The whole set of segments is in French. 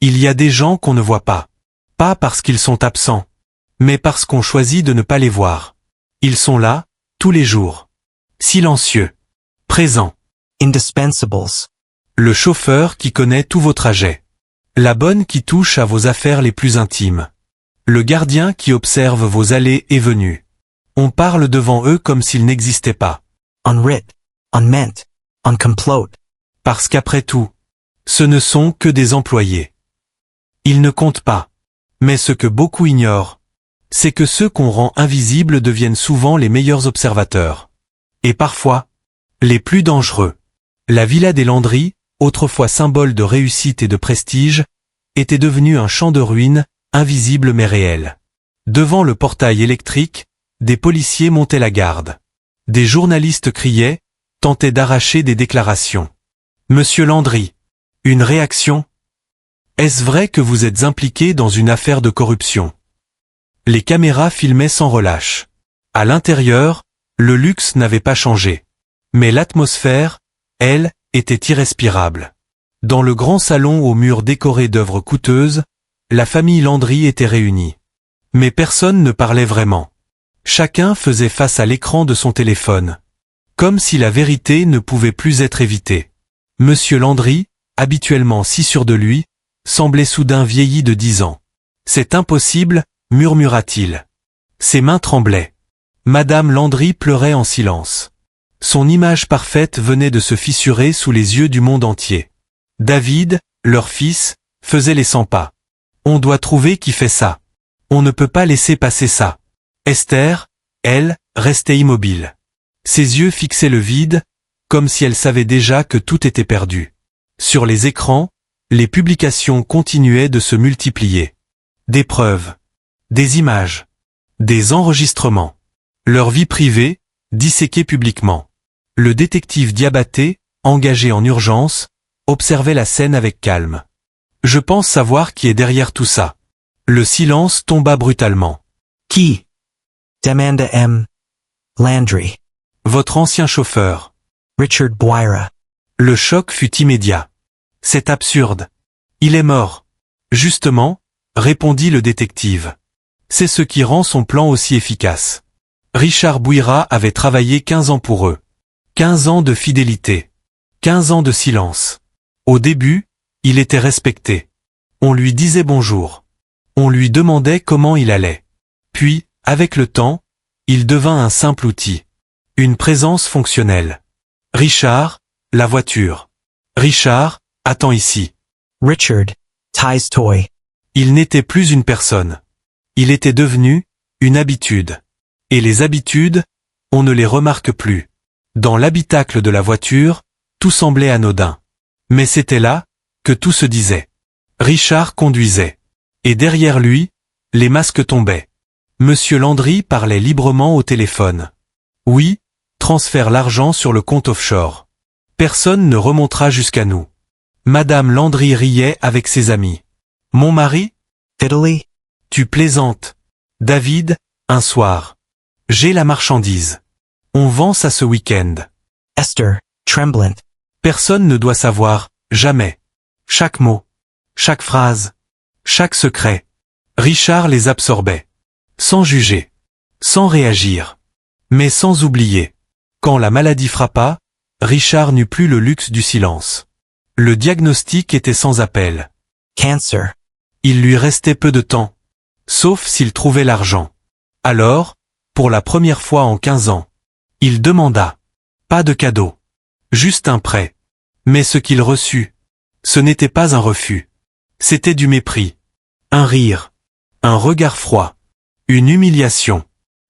Il y a des gens qu'on ne voit pas. Pas parce qu'ils sont absents, mais parce qu'on choisit de ne pas les voir. Ils sont là, tous les jours. Silencieux. Présents. Indispensables. Le chauffeur qui connaît tous vos trajets. La bonne qui touche à vos affaires les plus intimes. Le gardien qui observe vos allées et venues. On parle devant eux comme s'ils n'existaient pas. Unwrit. Unmeant. Uncomplete. Parce qu'après tout, ce ne sont que des employés. Ils ne comptent pas. Mais ce que beaucoup ignorent, c'est que ceux qu'on rend invisibles deviennent souvent les meilleurs observateurs. Et parfois, les plus dangereux. La villa des Landry, autrefois symbole de réussite et de prestige, était devenue un champ de ruines, invisible mais réel. Devant le portail électrique, des policiers montaient la garde. Des journalistes criaient, tentaient d'arracher des déclarations. Monsieur Landry. Une réaction? Est-ce vrai que vous êtes impliqué dans une affaire de corruption? Les caméras filmaient sans relâche. À l'intérieur, le luxe n'avait pas changé. Mais l'atmosphère, elle, était irrespirable. Dans le grand salon aux murs décorés d'œuvres coûteuses, la famille Landry était réunie. Mais personne ne parlait vraiment. Chacun faisait face à l'écran de son téléphone. Comme si la vérité ne pouvait plus être évitée. Monsieur Landry, habituellement si sûr de lui, semblait soudain vieilli de 10 ans. « C'est impossible », murmura-t-il. Ses mains tremblaient. Madame Landry pleurait en silence. Son image parfaite venait de se fissurer sous les yeux du monde entier. David, leur fils, faisait les 100 pas. On doit trouver qui fait ça. On ne peut pas laisser passer ça. Esther, elle, restait immobile. Ses yeux fixaient le vide, comme si elle savait déjà que tout était perdu. Sur les écrans, les publications continuaient de se multiplier. Des preuves, des images, des enregistrements. Leur vie privée, disséquée publiquement. Le détective Diabaté, engagé en urgence, observait la scène avec calme. Je pense savoir qui est derrière tout ça. Le silence tomba brutalement. Qui? Demanda M. Landry. Votre ancien chauffeur. Richard Boira. Le choc fut immédiat. C'est absurde. Il est mort. Justement, répondit le détective. C'est ce qui rend son plan aussi efficace. Richard Boira avait travaillé 15 ans pour eux. 15 ans de fidélité. 15 ans de silence. Au début, il était respecté. On lui disait bonjour. On lui demandait comment il allait. Puis, avec le temps, il devint un simple outil. Une présence fonctionnelle. Richard, la voiture. Richard, attends ici. Richard, Ty's toy. Il n'était plus une personne. Il était devenu une habitude. Et les habitudes, on ne les remarque plus. Dans l'habitacle de la voiture, tout semblait anodin. Mais c'était là que tout se disait. Richard conduisait. Et derrière lui, les masques tombaient. Monsieur Landry parlait librement au téléphone. Oui, transfère l'argent sur le compte offshore. Personne ne remontera jusqu'à nous. Madame Landry riait avec ses amis. Mon mari? Italy? Tu plaisantes. David, un soir. J'ai la marchandise. On vend ça ce week-end. Esther, tremblant. Personne ne doit savoir, jamais. Chaque mot, chaque phrase, chaque secret. Richard les absorbait. Sans juger. Sans réagir. Mais sans oublier. Quand la maladie frappa, Richard n'eut plus le luxe du silence. Le diagnostic était sans appel. Cancer. Il lui restait peu de temps. Sauf s'il trouvait l'argent. Alors, pour la première fois en 15 ans, il demanda. Pas de cadeau. Juste un prêt. Mais ce qu'il reçut, ce n'était pas un refus. C'était du mépris. Un rire. Un regard froid. Une humiliation.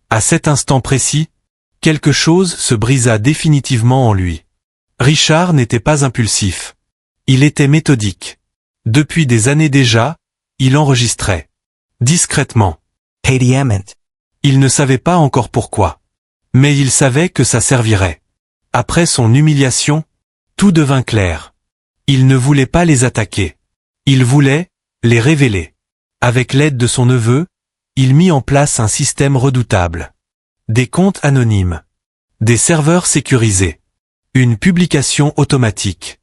À cet instant précis, quelque chose se brisa définitivement en lui. Richard n'était pas impulsif. Il était méthodique. Depuis des années déjà, il enregistrait. Discrètement. Pédiament. Il ne savait pas encore pourquoi. Mais il savait que ça servirait. Après son humiliation, tout devint clair. Il ne voulait pas les attaquer. Il voulait les révéler. Avec l'aide de son neveu, il mit en place un système redoutable. Des comptes anonymes. Des serveurs sécurisés. Une publication automatique.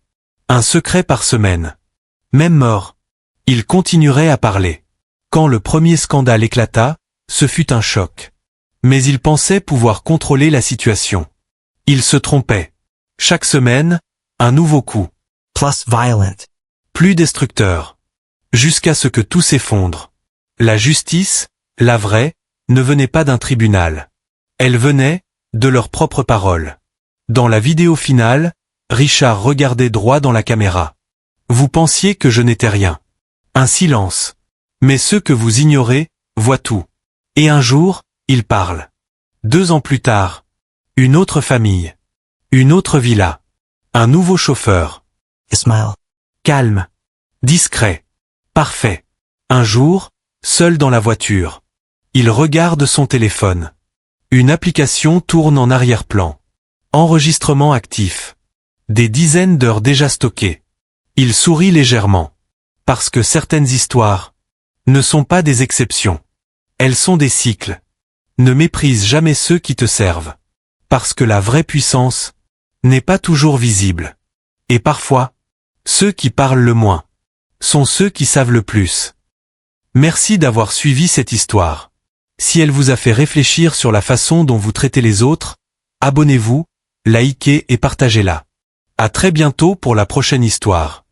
Un secret par semaine. Même mort. Il continuerait à parler. Quand le premier scandale éclata, ce fut un choc. Mais il pensait pouvoir contrôler la situation. Il se trompait. Chaque semaine, un nouveau coup. Plus violent. Plus destructeur. Jusqu'à ce que tout s'effondre. La justice, la vraie, ne venait pas d'un tribunal. Elle venait de leurs propres paroles. Dans la vidéo finale, Richard regardait droit dans la caméra. Vous pensiez que je n'étais rien. Un silence. Mais ceux que vous ignorez, voient tout. Et un jour, il parle. 2 ans plus tard, une autre famille. Une autre villa. Un nouveau chauffeur. Ismail. Calme. Discret. Parfait. Un jour, seul dans la voiture. Il regarde son téléphone. Une application tourne en arrière-plan. Enregistrement actif. Des dizaines d'heures déjà stockées. Il sourit légèrement. Parce que certaines histoires ne sont pas des exceptions. Elles sont des cycles. Ne méprise jamais ceux qui te servent. Parce que la vraie puissance n'est pas toujours visible. Et parfois, ceux qui parlent le moins sont ceux qui savent le plus. Merci d'avoir suivi cette histoire. Si elle vous a fait réfléchir sur la façon dont vous traitez les autres, abonnez-vous, likez et partagez-la. À très bientôt pour la prochaine histoire.